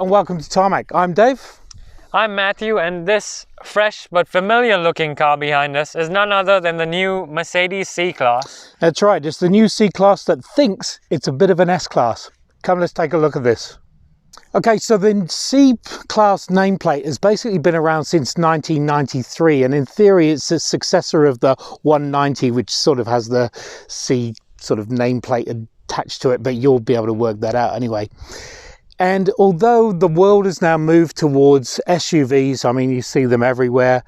and welcome to Tarmac. I'm Dave. I'm Matthew, and this fresh but familiar looking car behind us is none other than the new Mercedes C Class. That's right, it's the new C Class that thinks it's a bit of an S Class. Come, let's take a look at this. Okay, so the C Class nameplate has basically been around since 1993, and in theory it's a successor of the 190, which sort of has the C sort of nameplate attached to it, but you'll be able to work that out anyway. And although the world has now moved towards SUVs, I mean, you see them everywhere,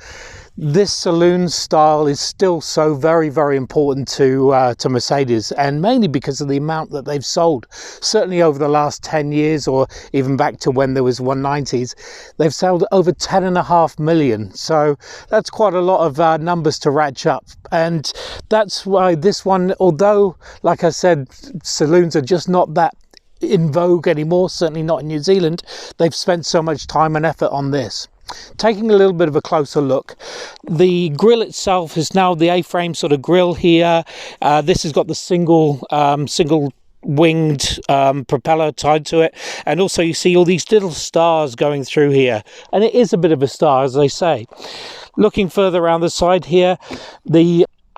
this saloon style is still so very, very important to Mercedes, and mainly because of the amount that they've sold. Certainly over the last 10 years, or even back to when there was 190s, they've sold over 10.5 million. So that's quite a lot of numbers to ratchet up. And that's why this one, although, like I said, saloons are just not that in vogue anymore, certainly not in New Zealand, they've spent so much time and effort on this. Taking a little bit of a closer look, the grille itself is now the A-frame sort of grille here. This has got the single winged propeller tied to it, and also you see all these little stars going through here, and it is a bit of a star, as they say. Looking further around the side here,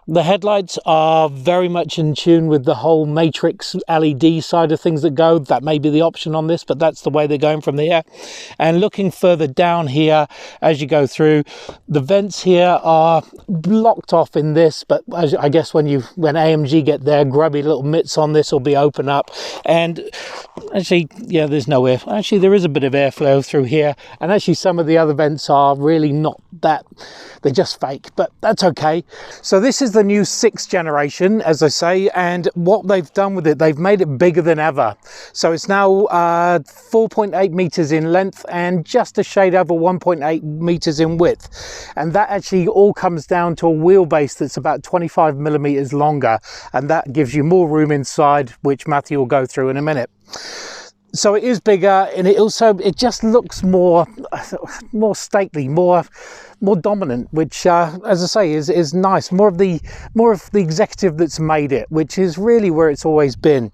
the headlights are very much in tune with the whole matrix LED side of things that go. That may be the option on this, but that's the way they're going from there. And looking further down here, as you go through, the vents here are blocked off in this, but as I guess when AMG get their grubby little mitts on, this will be open up. And actually, yeah, there's no air. Actually, there is a bit of airflow through here. And actually, some of the other vents are really not that, they're just fake, but that's okay. So this is the new 6th generation, as I say, and what they've done with it, they've made it bigger than ever. So it's now 4.8 meters in length and just a shade over 1.8 meters in width. And that actually all comes down to a wheelbase that's about 25 millimeters longer, and that gives you more room inside, which Matthew will go through in a minute. So it is bigger, and it just looks more stately, more dominant, which as I say is nice. More of the executive that's made it, which is really where it's always been.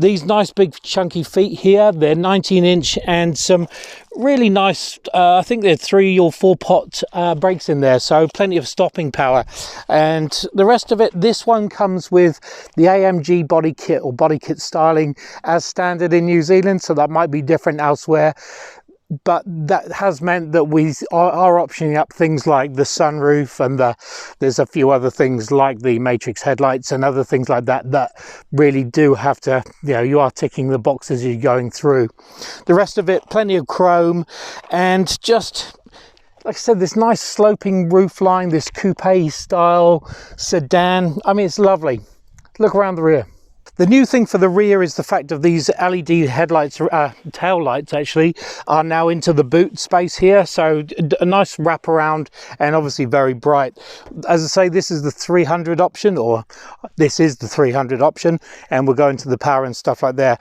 These nice big chunky feet here, they're 19-inch and some really nice, I think they're 3 or 4 pot brakes in there, so plenty of stopping power. And the rest of it, this one comes with the AMG body kit or body kit styling as standard in New Zealand, so that might be different elsewhere. But that has meant that we are optioning up things like the sunroof, and there's a few other things like the matrix headlights and other things like that that really do have to, you are ticking the boxes as you're going through. The rest of it, plenty of chrome, and just, like I said, this nice sloping roof line, this coupe style sedan. I mean, it's lovely. Look around the rear. The new thing for the rear is the fact of these LED headlights, tail lights actually, are now into the boot space here. So a nice wraparound and obviously very bright. As I say, this is the 300 option, or this is the 300 option, and we're going to the power and stuff like that.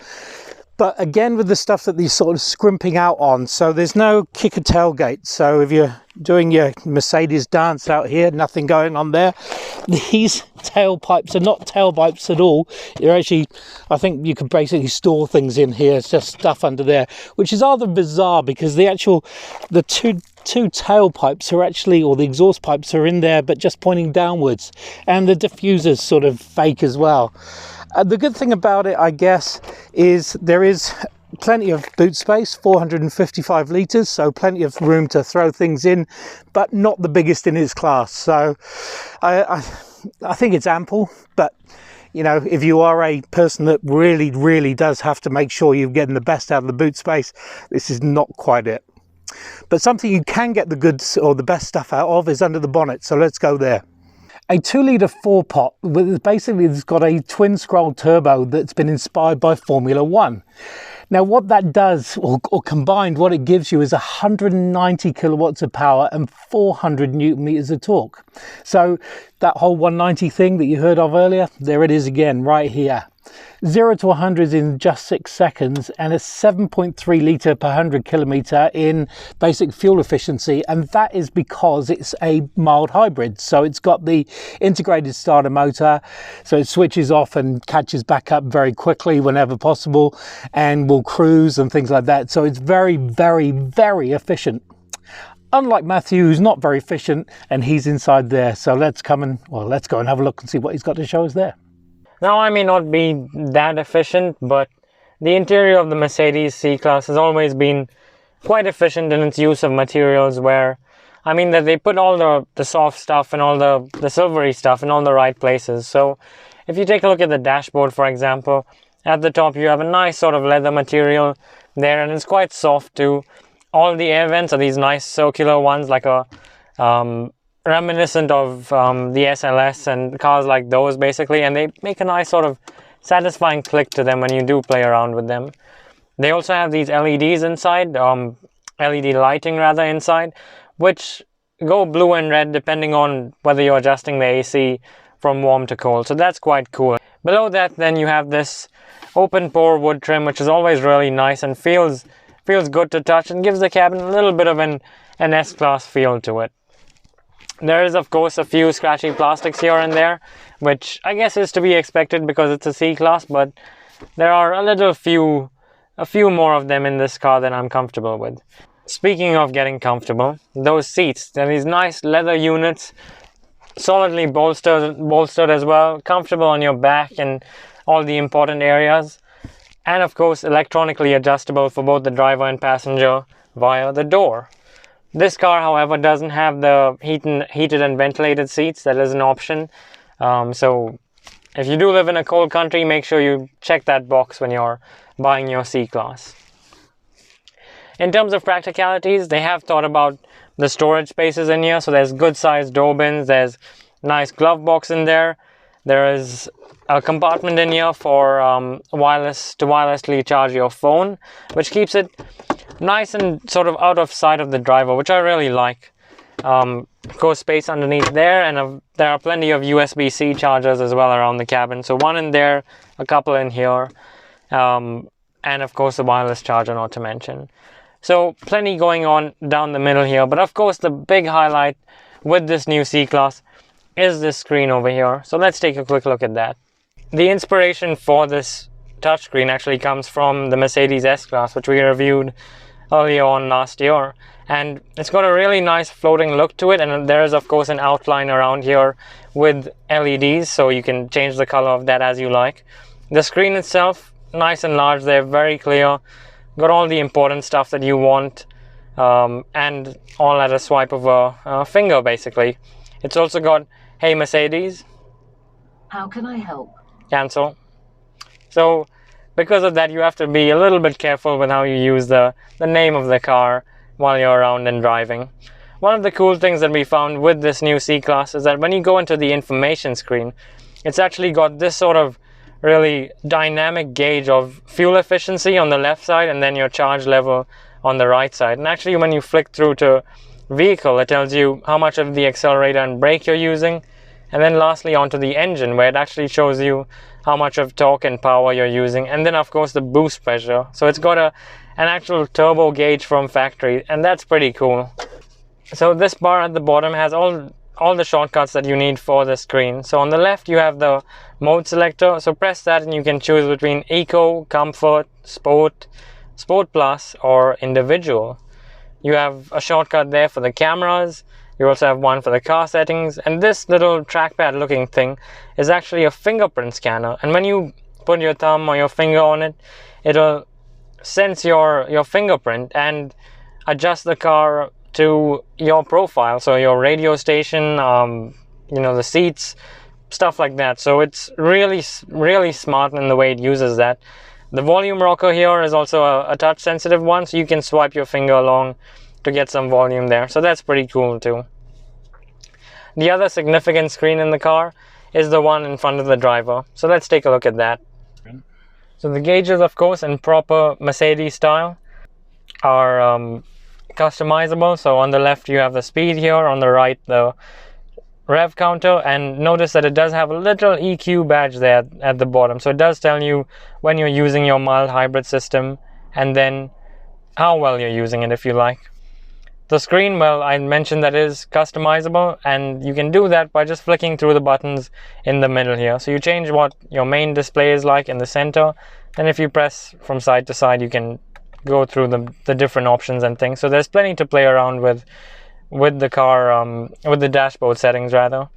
But again, with the stuff that they're sort of scrimping out on, so there's no kicker tailgate. So if you're doing your Mercedes dance out here, nothing going on there. These tailpipes are not tailpipes at all. They're actually, I think you could basically store things in here. It's just stuff under there, which is rather bizarre because the two tailpipes are actually, or the exhaust pipes are in there, but just pointing downwards. And the diffuser's sort of fake as well. The good thing about it, I guess, is there is plenty of boot space, 455 litres, so plenty of room to throw things in, but not the biggest in its class. So I think it's ample, but if you are a person that really, really does have to make sure you're getting the best out of the boot space, this is not quite it. But something you can get the goods or the best stuff out of is under the bonnet, so let's go there. A 2-litre 4-pot, basically it's got a twin scroll turbo that's been inspired by Formula 1. Now what that does, or combined, what it gives you is 190 kilowatts of power and 400 newton meters of torque. So that whole 190 thing that you heard of earlier, there it is again, right here. 0 to 100 in just 6 seconds, and a 7.3 litre per 100 kilometre in basic fuel efficiency, and that is because it's a mild hybrid. So it's got the integrated starter motor, so it switches off and catches back up very quickly whenever possible, and will cruise and things like that. So it's very, very, very efficient. Unlike Matthew, who's not very efficient, and he's inside there. So let's go and have a look and see what he's got to show us there. Now, I may not be that efficient, but the interior of the Mercedes C Class has always been quite efficient in its use of materials, where, I mean, that they put all the soft stuff and all the silvery stuff in all the right places. So if you take a look at the dashboard, for example, at the top you have a nice sort of leather material there, and it's quite soft too. All the air vents are these nice circular ones, like a reminiscent of the SLS and cars like those, basically, and they make a nice sort of satisfying click to them when you do play around with them. They also have these LEDs inside, LED lighting rather, inside, which go blue and red depending on whether you're adjusting the AC from warm to cold, so that's quite cool. Below that then you have this open pore wood trim, which is always really nice and feels good to touch and gives the cabin a little bit of an S-Class feel to it. There is, of course, a few scratchy plastics here and there, which I guess is to be expected because it's a C-Class, but there are a few more of them in this car than I'm comfortable with. Speaking of getting comfortable, those seats, they're these nice leather units, solidly bolstered as well, comfortable on your back and all the important areas, and of course electronically adjustable for both the driver and passenger via the door. This car, however, doesn't have the heated and ventilated seats. That is an option. So if you do live in a cold country, make sure you check that box when you're buying your C-Class. In terms of practicalities, they have thought about the storage spaces in here. So there's good sized door bins, there's nice glove box in there. There is a compartment in here for wirelessly charge your phone, which keeps it nice and sort of out of sight of the driver, which I really like. Of course, space underneath there, and there are plenty of USB-C chargers as well around the cabin. So one in there, a couple in here, and of course the wireless charger, not to mention. So plenty going on down the middle here, but of course the big highlight with this new C-Class is this screen over here. So let's take a quick look at that. The inspiration for this touchscreen actually comes from the Mercedes S-Class, which we reviewed earlier on last year, and it's got a really nice floating look to it, and there is of course an outline around here with LEDs, so you can change the color of that as you like. The screen itself, nice and large, they're very clear, got all the important stuff that you want, and all at a swipe of a finger basically. It's also got, "Hey Mercedes, how can I help?" Cancel. So because of that, you have to be a little bit careful with how you use the name of the car while you're around and driving. One of the cool things that we found with this new C-Class is that when you go into the information screen, it's actually got this sort of really dynamic gauge of fuel efficiency on the left side and then your charge level on the right side. And actually when you flick through to vehicle, it tells you how much of the accelerator and brake you're using, and then lastly onto the engine, where it actually shows you how much of torque and power you're using, and then of course the boost pressure. So it's got an actual turbo gauge from factory, and that's pretty cool. So this bar at the bottom has all the shortcuts that you need for the screen. So on the left you have the mode selector, so press that and you can choose between Eco, Comfort, Sport, Sport Plus or Individual. You have a shortcut there for the cameras. You also have one for the car settings, and this little trackpad looking thing is actually a fingerprint scanner, and when you put your thumb or your finger on it, it'll sense your fingerprint and adjust the car to your profile, so your radio station, the seats, stuff like that. So it's really smart in the way it uses that. The volume rocker here is also a touch sensitive one, so you can swipe your finger along to get some volume there, so that's pretty cool too. The other significant screen in the car is the one in front of the driver, so let's take a look at that. So the gauges, of course, in proper Mercedes style are customizable. So on the left you have the speed here, on the right the rev counter, and notice that it does have a little EQ badge there at the bottom. So it does tell you when you're using your mild hybrid system and then how well you're using it, if you like. The screen, well, I mentioned that is customizable, and you can do that by just flicking through the buttons in the middle here. So you change what your main display is like in the center, and if you press from side to side, you can go through the different options and things. So there's plenty to play around with the car, with the dashboard settings rather.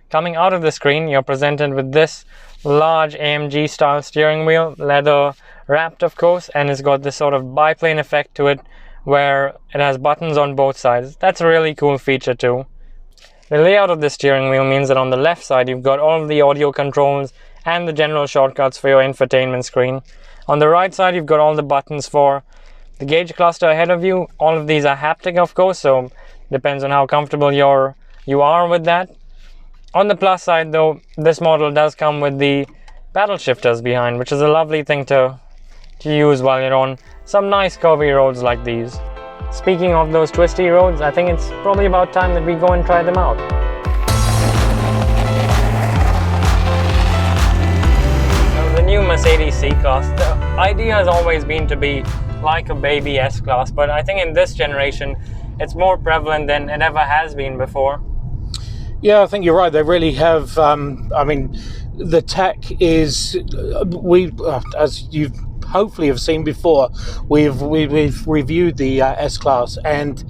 Coming out of the screen, you're presented with this large AMG style steering wheel, leather wrapped of course, and it's got this sort of biplane effect to it where it has buttons on both sides. That's a really cool feature too. The layout of the steering wheel means that on the left side you've got all of the audio controls and the general shortcuts for your infotainment screen. On the right side you've got all the buttons for the gauge cluster ahead of you. All of these are haptic of course, so depends on how comfortable you are with that. On the plus side though, this model does come with the paddle shifters behind, which is a lovely thing to use while you're on some nice curvy roads like these. Speaking of those twisty roads, I think it's probably about time that we go and try them out. Now, the new Mercedes C Class, the idea has always been to be like a baby S Class, but I think in this generation it's more prevalent than it ever has been before. Yeah, I think you're right. They really have. I mean, the tech is. As you've hopefully have seen before, we've reviewed the S Class, and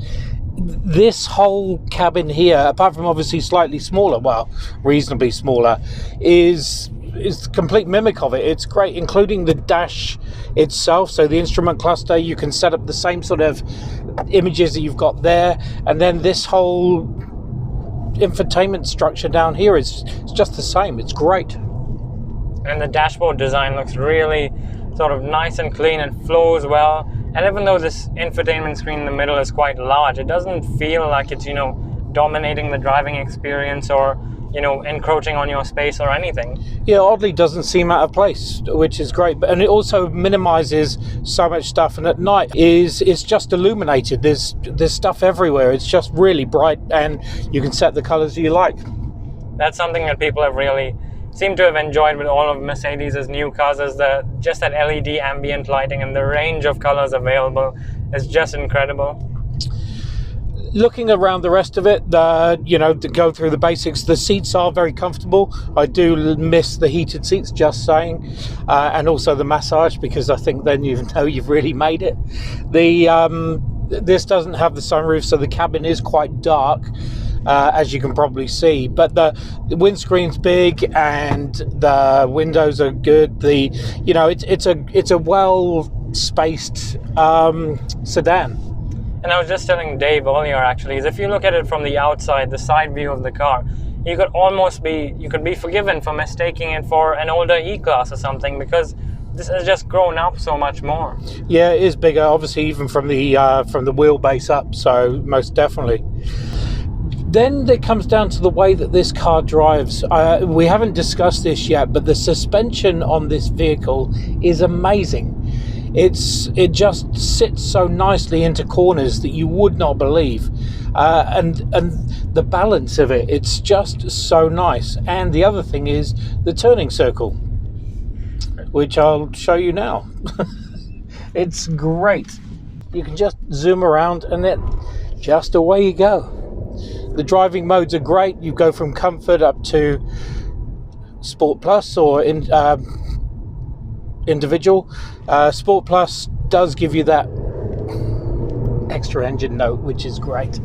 this whole cabin here, apart from obviously slightly smaller, well, reasonably smaller, is the complete mimic of it. It's great, including the dash itself. So the instrument cluster, you can set up the same sort of images that you've got there, and then this whole infotainment structure down here is just the same. It's great. And the dashboard design looks really sort of nice and clean and flows well. And even though this infotainment screen in the middle is quite large, it doesn't feel like it's, dominating the driving experience or, encroaching on your space or anything. Yeah, oddly doesn't seem out of place, which is great. And it also minimizes so much stuff. And at night it's just illuminated. There's stuff everywhere. It's just really bright, and you can set the colors you like. That's something that people have really seem to have enjoyed with all of Mercedes' new cars, is just that LED ambient lighting, and the range of colors available is just incredible. Looking around the rest of it, to go through the basics, the seats are very comfortable. I do miss the heated seats, just saying, and also the massage, because I think then you know you've really made it. This doesn't have the sunroof, so the cabin is quite dark, as you can probably see, but the windscreen's big and the windows are good. It's a well spaced sedan. And I was just telling Dave earlier actually, is if you look at it from the outside, the side view of the car, you could be forgiven for mistaking it for an older E-Class or something, because this has just grown up so much more. Yeah, it is bigger, obviously, even from the wheelbase up, so most definitely. Then it comes down to the way that this car drives. We haven't discussed this yet, but the suspension on this vehicle is amazing. It just sits so nicely into corners that you would not believe, and the balance of it, it's just so nice. And the other thing is the turning circle, which I'll show you now. It's great. You can just zoom around and then just away you go. The driving modes are great. You go from comfort up to Sport Plus or individual. Sport Plus does give you that extra engine note, which is great.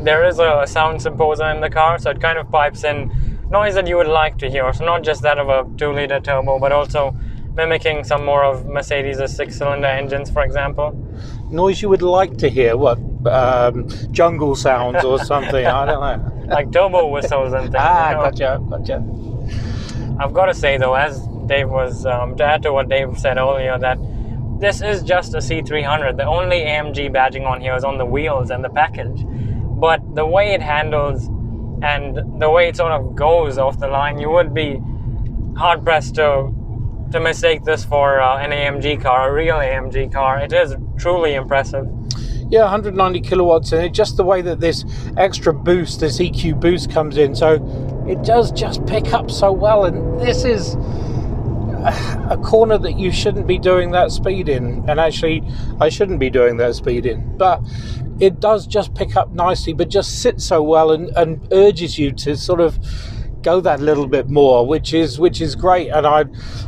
There is a sound composer in the car, so it kind of pipes in noise that you would like to hear. So not just that of a 2-liter turbo, but also mimicking some more of Mercedes' 6-cylinder engines, for example. Noise you would like to hear? What? Jungle sounds or something? I don't know. Like turbo whistles and things. Gotcha. I've got to say though, as Dave was, to add to what Dave said earlier, that this is just a C300. The only AMG badging on here is on the wheels and the package. But the way it handles and the way it sort of goes off the line, you would be hard-pressed to mistake this for an AMG car, a real AMG car. It is truly impressive. Yeah, 190 kilowatts, and just the way that this extra boost, this EQ boost comes in, so it does just pick up so well. And this is a corner that you shouldn't be doing that speed in, and actually I shouldn't be doing that speed in, but it does just pick up nicely, but just sits so well and urges you to sort of go that little bit more, which is great. And I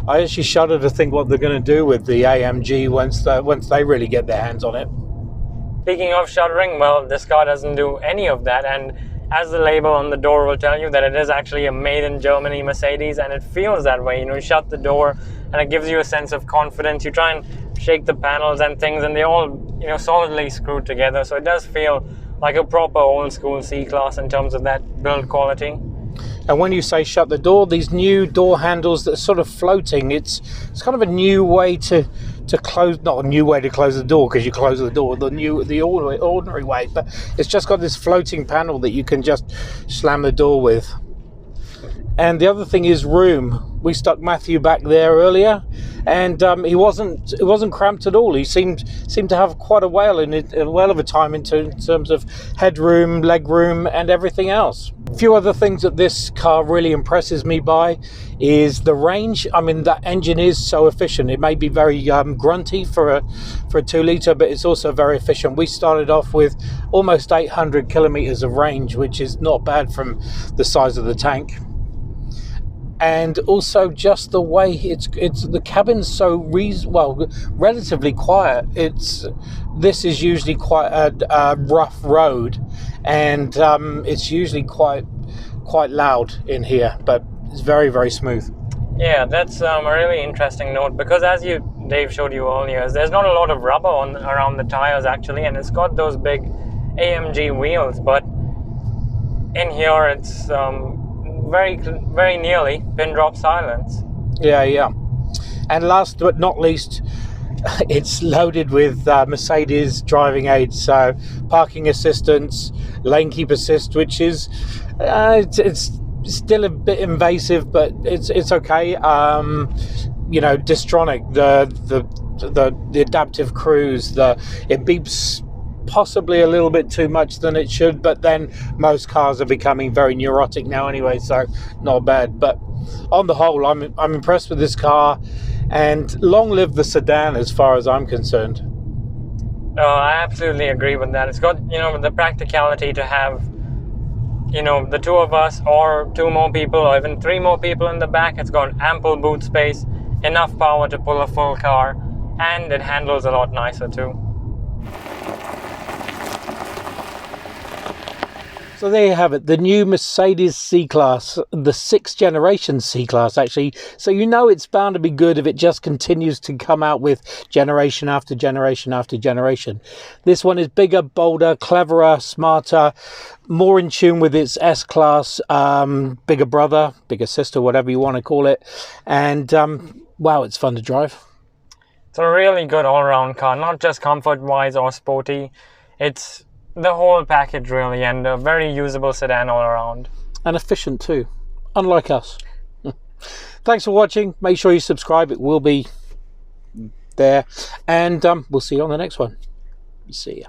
actually shudder to think what they're going to do with the AMG once they really get their hands on it. Speaking of shuddering, well, this car doesn't do any of that, and as the label on the door will tell you, that it is actually a made in Germany Mercedes, and it feels that way. You know, you shut the door and it gives you a sense of confidence. You try and shake the panels and things, and they all, you know, solidly screwed together, so it does feel like a proper old school C Class in terms of that build quality. And when you say shut the door, these new door handles that are sort of floating, it's kind of a new way to close, not a new way to close the door, because you close the door the ordinary way, but it's just got this floating panel that you can just slam the door with. And the other thing is room. We stuck Matthew back there earlier, and it wasn't cramped at all. He seemed to have quite a whale of a time in terms of headroom, legroom, and everything else. A few other things that this car really impresses me by is the range. I mean, that engine is so efficient. It may be very grunty for a 2-litre, but it's also very efficient. We started off with almost 800 kilometers of range, which is not bad from the size of the tank. And also just the way it's the cabin's so relatively quiet. This is usually quite a rough road, and it's usually quite loud in here, but it's very, very smooth. Yeah, that's a really interesting note, because as Dave showed you earlier, there's not a lot of rubber around the tires actually, and it's got those big AMG wheels, but in here it's very, very nearly pin drop silence. Yeah. And last but not least, it's loaded with Mercedes driving aids, so parking assistance, lane keep assist, which is it's still a bit invasive, but it's okay. You know, Distronic, the adaptive cruise, it beeps possibly a little bit too much than it should, but then most cars are becoming very neurotic now anyway, so not bad. But on the whole, I'm impressed with this car, and long live the sedan as far as I'm concerned. I absolutely agree with that. It's got, you know, the practicality to have, you know, the two of us or 2 more people or even 3 more people in the back. It's got ample boot space, enough power to pull a full car, and it handles a lot nicer too. So there you have it, the new Mercedes C Class, the 6th generation C Class actually. So you know it's bound to be good if it just continues to come out with generation after generation after generation. This one is bigger, bolder, cleverer, smarter, more in tune with its S Class, bigger brother, bigger sister, whatever you want to call it. And wow, it's fun to drive. It's a really good all-round car, not just comfort-wise or sporty. It's the whole package really, and a very usable sedan all around. And efficient too, unlike us. Thanks for watching. Make sure you subscribe. It will be there. And we'll see you on the next one. See ya.